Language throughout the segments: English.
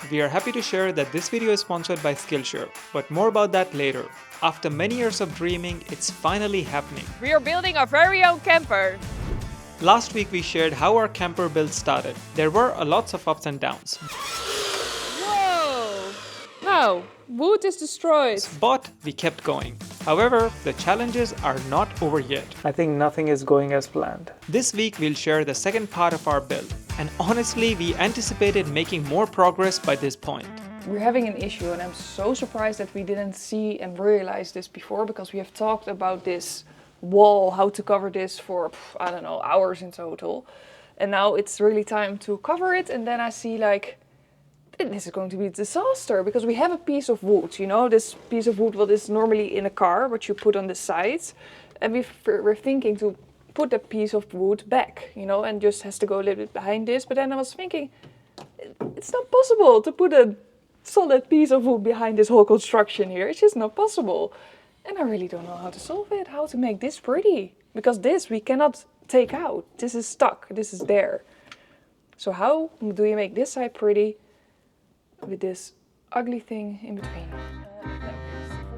We are happy to share that this video is sponsored by Skillshare, but more about that later. After many years of dreaming, it's finally happening. We are building our very own camper. Last week we shared how our camper build started. There were lots of ups and downs, Whoa! Wow, wood is destroyed. but we kept going. However, the challenges are not over yet. I think nothing is going as planned. This week we'll share the second part of our build, and honestly we anticipated making more progress by this point. We're having an issue and I'm so surprised that we didn't see and realize this before, because we have talked about this wall, how to cover this for, I don't know, hours in total. And now it's really time to cover it, and then I see like, this is going to be a disaster, because we have a piece of wood, you know, this piece of wood what is normally in a car, what you put on the sides. And we're thinking to put a piece of wood back, you know, and just has to go a little bit behind this. But then I was thinking, it's not possible to put a solid piece of wood behind this whole construction here. It's just not possible. And I really don't know how to solve it, how to make this pretty. Because this we cannot take out. This is stuck, this is there. So how do you make this side pretty with this ugly thing in between?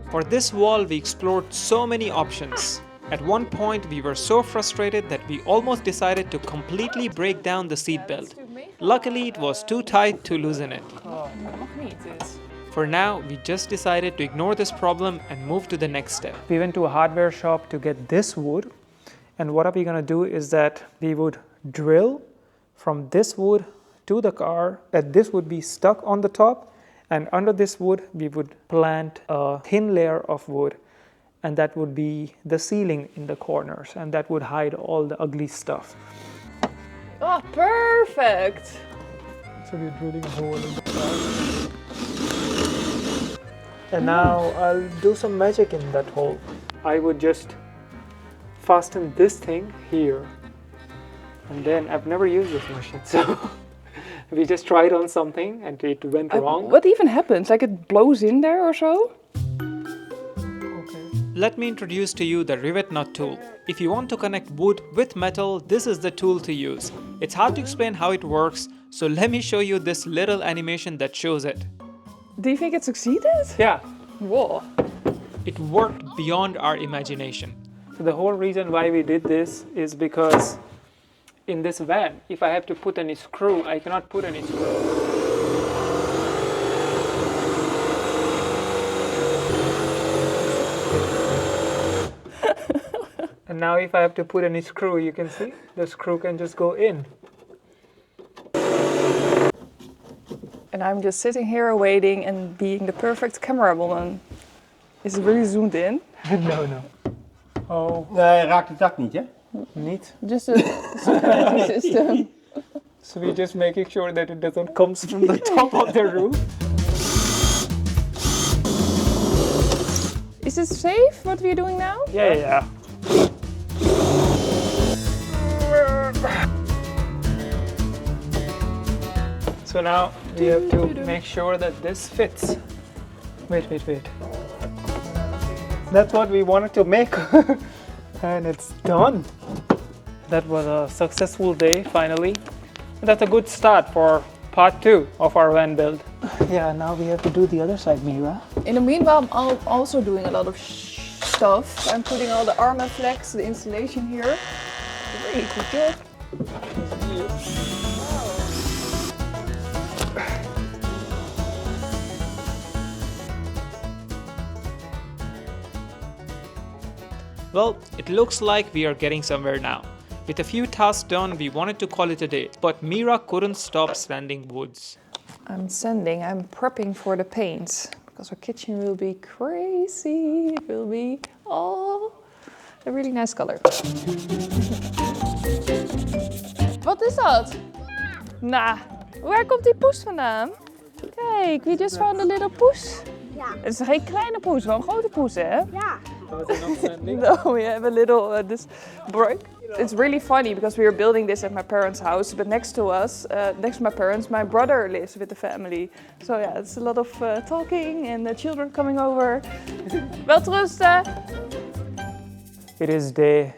For this wall we explored so many options. At one point we were so frustrated that we almost decided to completely break down the seat belt. Luckily it was too tight to loosen it. For now, we just decided to ignore this problem and move to the next step. We went to a hardware shop to get this wood, and what are we gonna do is that we would drill from this wood to the car, that this would be stuck on the top, and under this wood we would plant a thin layer of wood, and that would be the ceiling in the corners, and that would hide all the ugly stuff. Oh, perfect! So we're drilling a hole in the car. And now I'll do some magic in that hole. I would just fasten this thing here. And then I've never used this machine, so we just tried on something and it went wrong. What even happens? Like it blows in there or so? Okay. Let me introduce to you the rivet nut tool. If you want to connect wood with metal, this is the tool to use. It's hard to explain how it works, so let me show you this little animation that shows it. Do you think it succeeded? Yeah. Whoa. It worked beyond our imagination. So the whole reason why we did this is because in this van, if I have to put any screw, I cannot put any screw. And now if I have to put any screw, you can see the screw can just go in. And I'm just sitting here waiting and being the perfect camera woman. Is it really zoomed in? No. Oh, Nee, raakt het dak niet, hè? niet. Just a security system. So we're just making sure that it doesn't come from the top of the roof. Is it safe what we're doing now? Yeah. So now we have to make sure that this fits. Wait. That's what we wanted to make. And it's done. That was a successful day finally. That's a good start for part 2 of our van build. Yeah, now we have to do the other side, Mira. In the meanwhile, I'm also doing a lot of stuff. I'm putting all the Arma flags, the installation here. Really good job. Well, it looks like we are getting somewhere now. With a few tasks done, we wanted to call it a day, but Mira couldn't stop sanding woods. I'm prepping for the paint, because our kitchen will be crazy. It will be a really nice color. Wat is dat? Nou, waar komt die poes vandaan? Kijk, we just found a little poes. Ja. Het is geen kleine poes, wel een grote poes, hè? Ja. No, we have a little this break. It's really funny because we were building this at my parents' house, but next to us, next to my parents, my brother lives with the family. So yeah, it's a lot of talking and the children coming over. Welterusten! It is day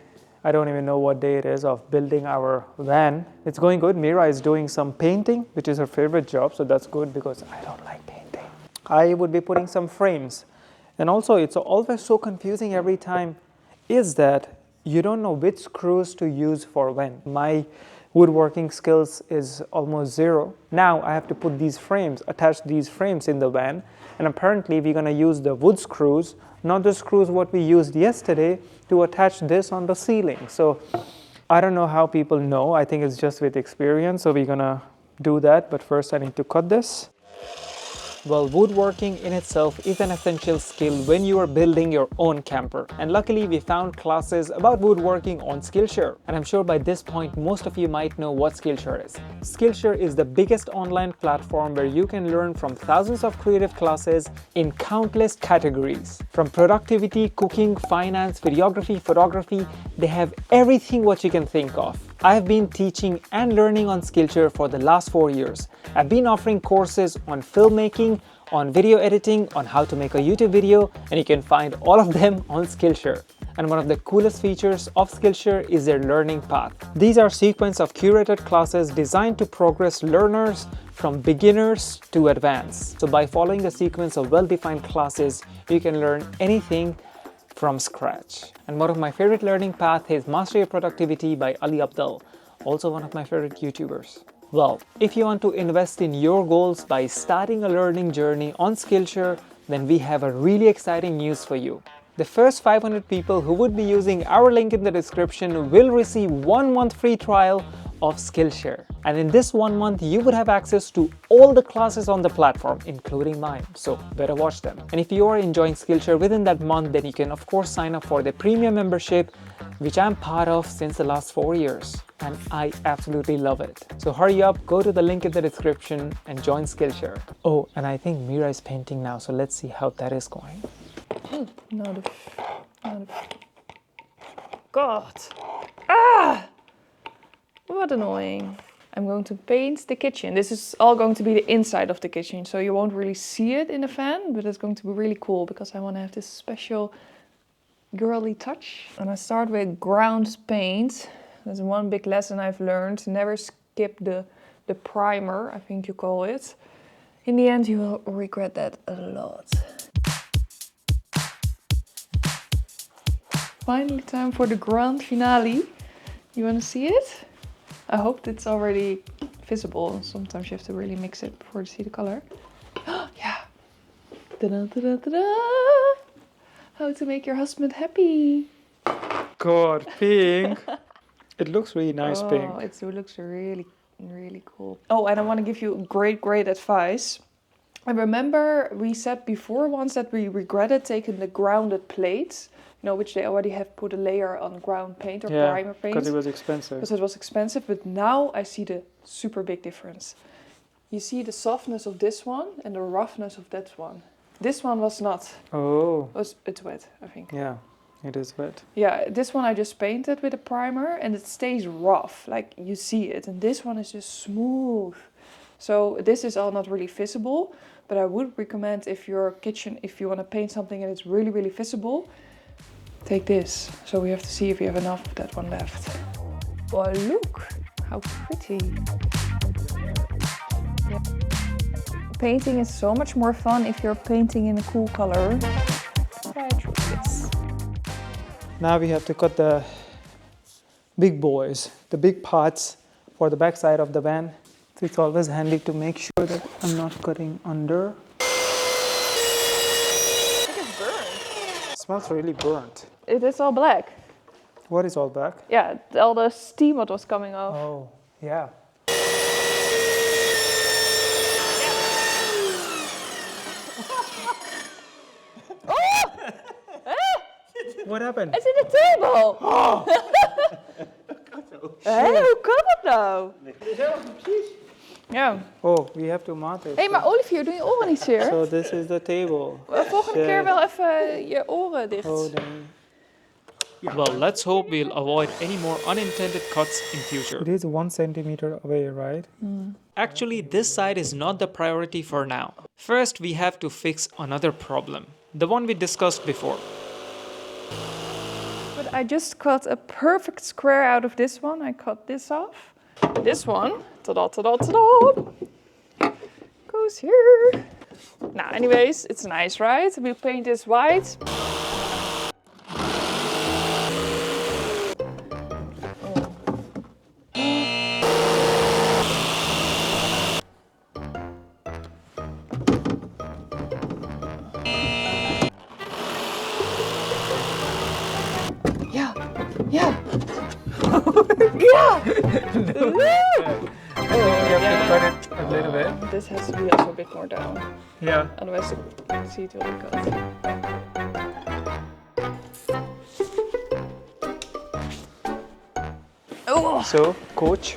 I don't even know what day it is of building our van. It's going good. Mira is doing some painting, which is her favorite job, so that's good because I don't like painting. I would be putting some frames. And also, it's always so confusing every time is that you don't know which screws to use for when. My woodworking skills is almost zero. Now I have to put these frames, attach these frames in the van, and apparently we're going to use the wood screws, not the screws what we used yesterday, to attach this on the ceiling. So I don't know how people know. I think it's just with experience. So we're going to do that, but first I need to cut this. Well, woodworking in itself is an essential skill when you are building your own camper. And luckily we found classes about woodworking on Skillshare. And I'm sure by this point most of you might know what Skillshare is. Skillshare is the biggest online platform where you can learn from thousands of creative classes in countless categories. From productivity, cooking, finance, videography, photography, they have everything what you can think of. I have been teaching and learning on Skillshare for the last 4 years. I've been offering courses on filmmaking, on video editing, on how to make a YouTube video, and you can find all of them on Skillshare. And one of the coolest features of Skillshare is their learning path. These are sequence of curated classes designed to progress learners from beginners to advanced. So by following a sequence of well-defined classes, you can learn anything from scratch. And one of my favorite learning paths is Mastery of Productivity by Ali Abdaal, also one of my favorite YouTubers. Well, if you want to invest in your goals by starting a learning journey on Skillshare, then we have a really exciting news for you. The first 500 people who would be using our link in the description will receive 1 month free trial of Skillshare. And in this 1 month, you would have access to all the classes on the platform, including mine. So better watch them. And if you are enjoying Skillshare within that month, then you can of course sign up for the premium membership, which I'm part of since the last 4 years. And I absolutely love it. So hurry up, go to the link in the description and join Skillshare. Oh, and I think Mira is painting now. So let's see how that is going. God. Ah! What annoying. I'm going to paint the kitchen. This is all going to be the inside of the kitchen, so you won't really see it in the fan, but it's going to be really cool because I want to have this special girly touch. And I start with ground paint. There's one big lesson I've learned. Never skip the primer, I think you call it. In the end, you will regret that a lot. Finally time for the grand finale. You want to see it? I hope it's already visible. Sometimes you have to really mix it before you see the color. Yeah. Ta-da, ta-da, ta-da. How to make your husband happy. God, pink. It looks really nice, pink. It looks really, really cool. Oh, and I want to give you great advice. I remember we said before once that we regretted taking the grounded plates, you know, which they already have put a layer on ground paint or primer paint. Because it was expensive. Because it was expensive, but now I see the super big difference. You see the softness of this one and the roughness of that one. This one was not. Oh. It's wet, I think. Yeah, it is wet. Yeah, this one I just painted with a primer and it stays rough, like you see it. And this one is just smooth. So this is all not really visible, but I would recommend if your kitchen, if you want to paint something and it's really, really visible, take this. So we have to see if we have enough of that one left. Oh, look, how pretty. Yeah. Painting is so much more fun if you're painting in a cool color. Try it with this. Now we have to cut the big boys, the big parts for the back side of the van. So it's always handy to make sure that I'm not cutting under. I think it's burnt. It smells really burnt. It is all black. What is all back? Yeah, all the steam what was coming off. Oh, yeah. What happened? It's in the table! Oh. Hé, hoe kan dat nou? Ja. Oh, we have to mount it. Hé, maar Olivier, doe je oren niet zeer? So this is the table. Volgende keer wel even je oren dicht. Oh, dang. Well, let's hope we'll avoid any more unintended cuts in future. It is 1 centimeter away, right? Actually, this side is not the priority for now. First, we have to fix another problem, the one we discussed before. But I just cut a perfect square out of this one. I cut this off. This one, ta-da, ta-da, ta-da, goes here. Now, anyways, it's nice, right? We paint this white. Yeah, yeah. Yeah! You have to cut it a little bit. This has to be also a bit more down. Yeah. Otherwise the seat will be cut. Oh! So, coach,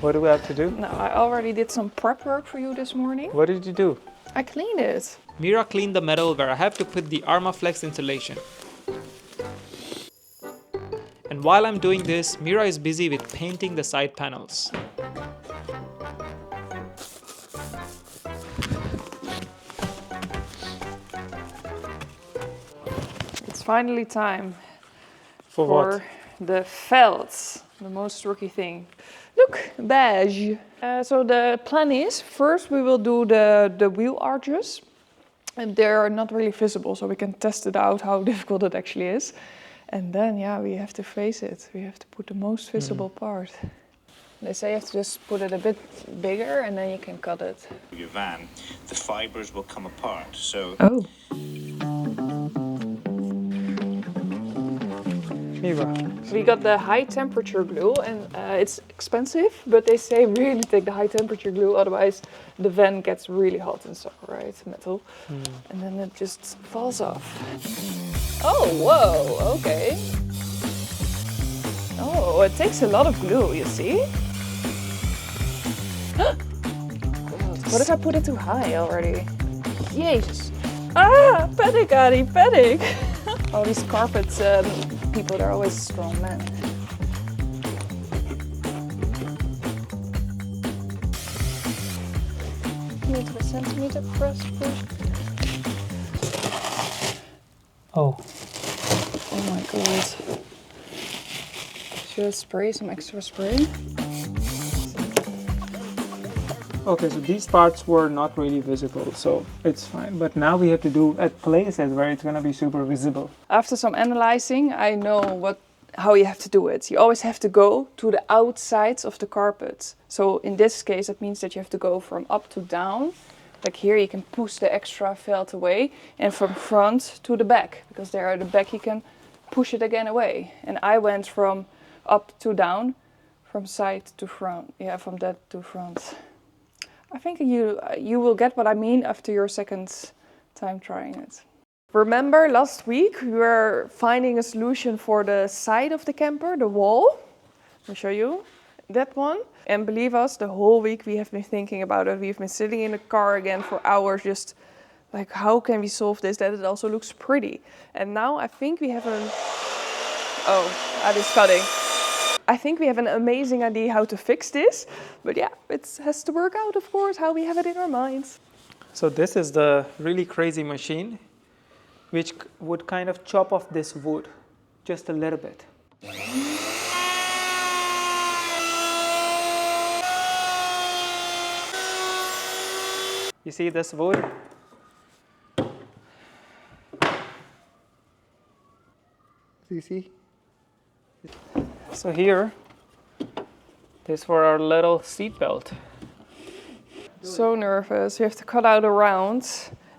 what do we have to do? Now, I already did some prep work for you this morning. What did you do? I cleaned it. Mira cleaned the metal where I have to put the Armaflex insulation. And while I'm doing this, Mira is busy with painting the side panels. It's finally time For what? the felts, the most tricky thing. Look, beige. So the plan is, first we will do the wheel arches. And they're not really visible, so we can test it out how difficult it actually is. And then, yeah, we have to face it. We have to put the most visible part. They say you have to just put it a bit bigger and then you can cut it. Your van, the fibers will come apart. So Oh. Mira. We got the high temperature glue and it's expensive, but they say really take the high temperature glue, otherwise the van gets really hot and stuff, right? Metal. And then it just falls off. Oh, whoa, okay. Oh, it takes a lot of glue, you see? What if I put it too high already? Jesus. Ah, panic, Adi, panic. All these carpet people, they're always strong men. Meter, centimeter, press, push. Oh. Oh my god. Should I spray some extra spray? Okay, so these parts were not really visible, so it's fine. But now we have to do at places where it's gonna be super visible. After some analyzing, I know how you have to do it. You always have to go to the outsides of the carpet. So in this case, that means that you have to go from up to down. Like here, you can push the extra felt away, and from front to the back, because there at the back you can push it again away. And I went from up to down, from side to front. Yeah, from that to front. I think you will get what I mean after your second time trying it. Remember last week we were finding a solution for the side of the camper, the wall. Let me show you that one. And believe us, the whole week we have been thinking about it. We've been sitting in the car again for hours, just like, how can we solve this, that it also looks pretty. And now I think we have Adi's cutting. I think we have an amazing idea how to fix this. But yeah, it has to work out, of course, how we have it in our minds. So this is the really crazy machine, which would kind of chop off this wood just a little bit. You see this wood? You see? So here, this for our little seat belt. So nervous. We have to cut out a round.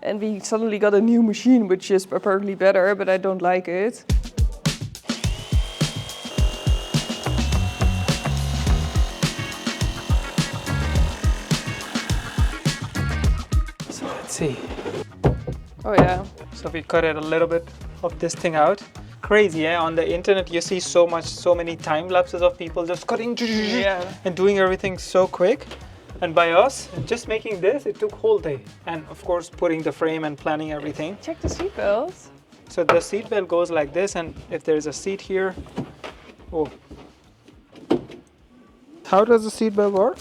And we suddenly got a new machine, which is apparently better, but I don't like it. So let's see. Oh yeah. So we cut it a little bit of this thing out. Crazy, yeah? On the internet you see so many time lapses of people just cutting and doing everything so quick. And by us, just making this, it took whole day. And of course, putting the frame and planning everything. Check the seatbelt. So the seatbelt goes like this, and if there's a seat here, oh. How does the seatbelt work?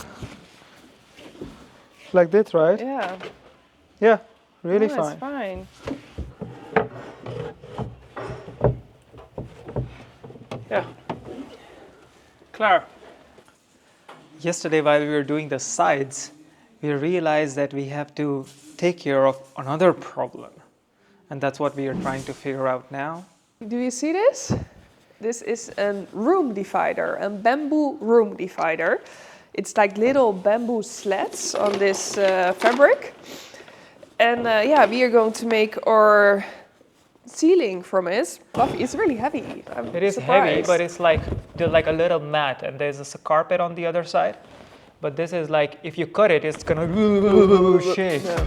Like this, right? Yeah. Yeah, really It's fine. fine. Yeah. Claire. Yesterday, while we were doing the sides, we realized that we have to take care of another problem. And that's what we are trying to figure out now. Do you see this? This is a room divider, a bamboo room divider. It's like little bamboo slats on this fabric. And yeah, we are going to make our ceiling from it. Fluffy. It's really heavy. It is heavy, but it's like a little mat, and there's a carpet on the other side. But this is like, if you cut it, it's gonna shake. Yeah.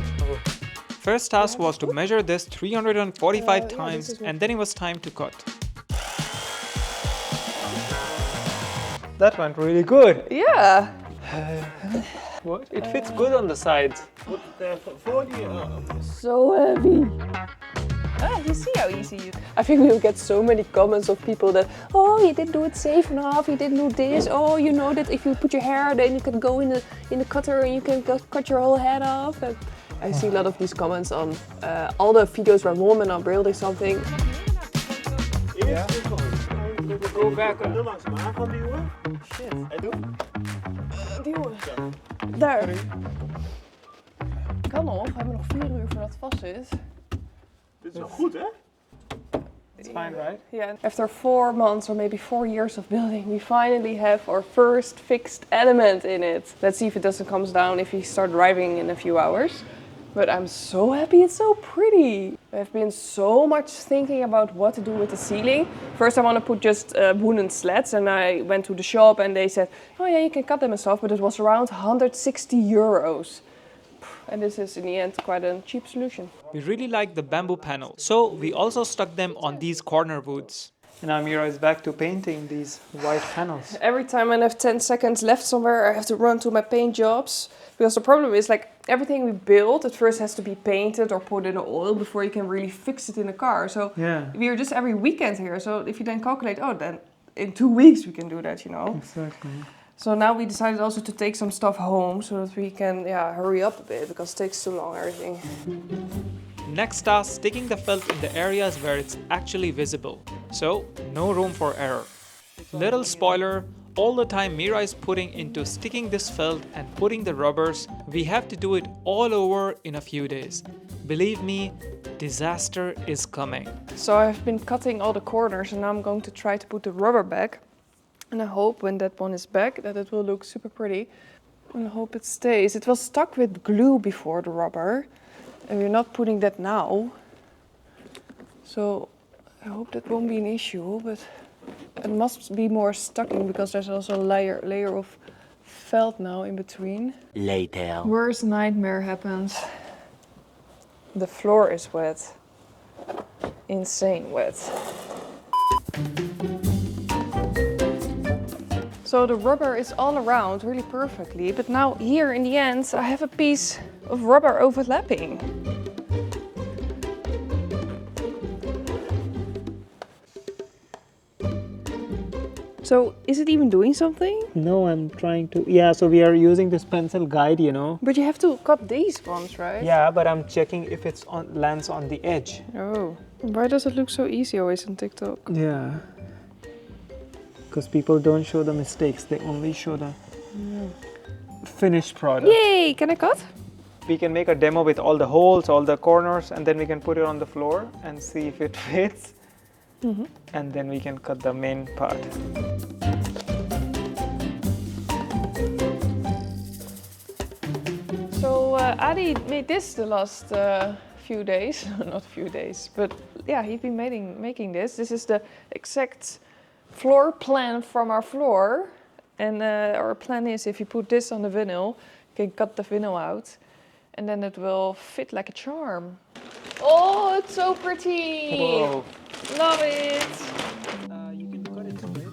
First task was to measure this 345 times, and then it was time to cut. That went really good. Yeah. What? It fits good on the sides. So heavy. You see how easy it is. I think we'll get so many comments of people that, oh, you didn't do it safe enough, you didn't do this, oh, you know that if you put your hair, then you can go in the cutter and you can cut your whole head off. And I see a lot of these comments on all the videos where women are building something. Yeah. Go back. Shit. Duwen. Daar. Kan nog, we hebben nog 4 uur voordat het vast is. Dit is wel goed, hè? It's fine, right? Yeah, after 4 months or maybe 4 years of building, we finally have our first fixed element in it. Let's see if it doesn't come down if we start driving in a few hours. But I'm so happy, it's so pretty. I've been so much thinking about what to do with the ceiling. First I want to put just wooden slats, and I went to the shop and they said, oh yeah, you can cut them and stuff, but it was around 160 euros. And this is in the end quite a cheap solution. We really like the bamboo panel, so we also stuck them on these corner woods. And now Mira is back to painting these white panels. Every time I have 10 seconds left somewhere, I have to run to my paint jobs. Because the problem is, like, everything we build at first has to be painted or put in oil before you can really fix it in a car. So Yeah. we are just every weekend here. So if you then calculate, oh, then in 2 weeks we can do that, you know. Exactly. So now we decided also to take some stuff home so that we can, hurry up a bit because it takes too long, everything. Next task, sticking the felt in the areas where it's actually visible. So, no room for error. Little spoiler, all the time Mira is putting into sticking this felt and putting the rubbers, we have to do it all over in a few days. Believe me, disaster is coming. So I've been cutting all the corners and now I'm going to try to put the rubber back. And I hope when that one is back that it will look super pretty. And I hope it stays. It was stuck with glue before, the rubber. And we're not putting that now. So I hope that won't be an issue, but it must be more stucking because there's also a layer of felt now in between. Later. Worst nightmare happens. The floor is wet. Insane wet. So the rubber is all around really perfectly, but now here in the end I have a piece of rubber overlapping. So is it even doing something? No, I'm trying to... Yeah, so we are using this pencil guide, you know. But you have to cut these ones, right? Yeah, but I'm checking if it's lands on the edge. Oh, why does it look so easy always on TikTok? Yeah. Because people don't show the mistakes, they only show the finished product. Yay! Can I cut? We can make a demo with all the holes, all the corners, and then we can put it on the floor and see if it fits. And then we can cut the main part. So Adi made this the last few days, not few days, but yeah, he's been making this. This is the exact floor plan from our floor. And our plan is if you put this on the vinyl, you can cut the vinyl out and then it will fit like a charm. Oh, it's so pretty! Whoa. Love it! You can cut it straight.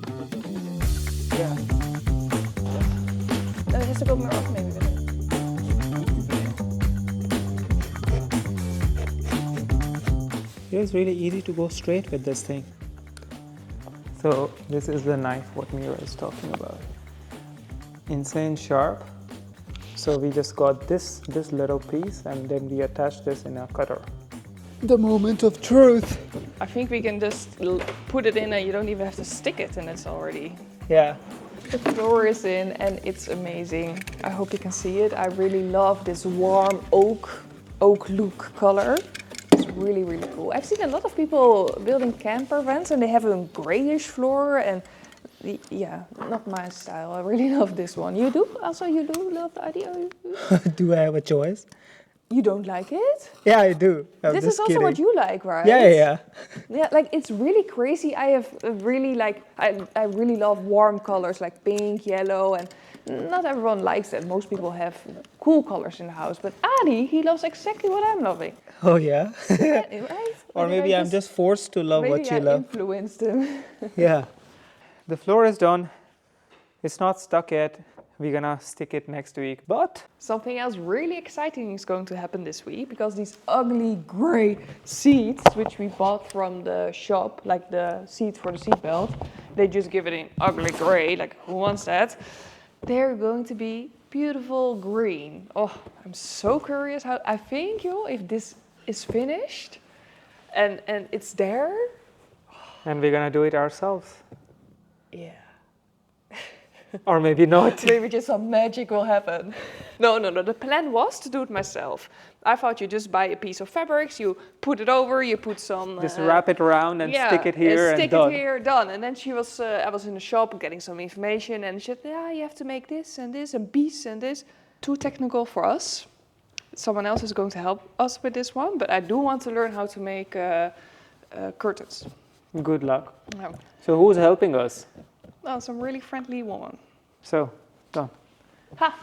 Yeah. It has to go more off maybe. It's really easy to go straight with this thing. So this is the knife what Mira is talking about. Insane sharp. So we just got this little piece and then we attach this in a cutter. The moment of truth. I think we can just put it in and you don't even have to stick it and it's already... Yeah. The floor is in and it's amazing. I hope you can see it. I really love this warm oak look color. It's really, really cool. I've seen a lot of people building camper vans and they have a grayish floor and yeah, not my style. I really love this one. You do? Also, you do love the idea? Do I have a choice? You don't like it? Yeah, I do. I'm This just is also kidding. what you like, right? Yeah. Yeah, like it's really crazy. I have a really like I really love warm colors like pink, yellow, and not everyone likes that. Most people have cool colors in the house, but Adi, he loves exactly what I'm loving. Oh yeah. Right? Or Like, maybe I I'm just forced to love maybe what you I love. influenced him. Yeah. The floor is done. It's not stuck yet. We're gonna stick it next week, but Something else really exciting is going to happen this week because these ugly grey seats, which we bought from the shop, like the seat for the seatbelt, they just give it in ugly grey, like who wants that? They're going to be beautiful green. Oh, I'm so curious how, I think, if this is finished and it's there, and we're gonna do it ourselves. yeah. Or maybe not. Maybe just some magic will happen. No. The plan was to do it myself. I thought you just buy a piece of fabrics, you put it over, you put some... Just wrap it around and stick it here and stick done. it here, done. And then I was in the shop getting some information and she said, yeah, you have to make this and piece and this. Too technical for us. Someone else is going to help us with this one, but I do want to learn how to make curtains. Good luck. Yeah. So who's helping us? Oh, some really friendly woman. So, done. Ha!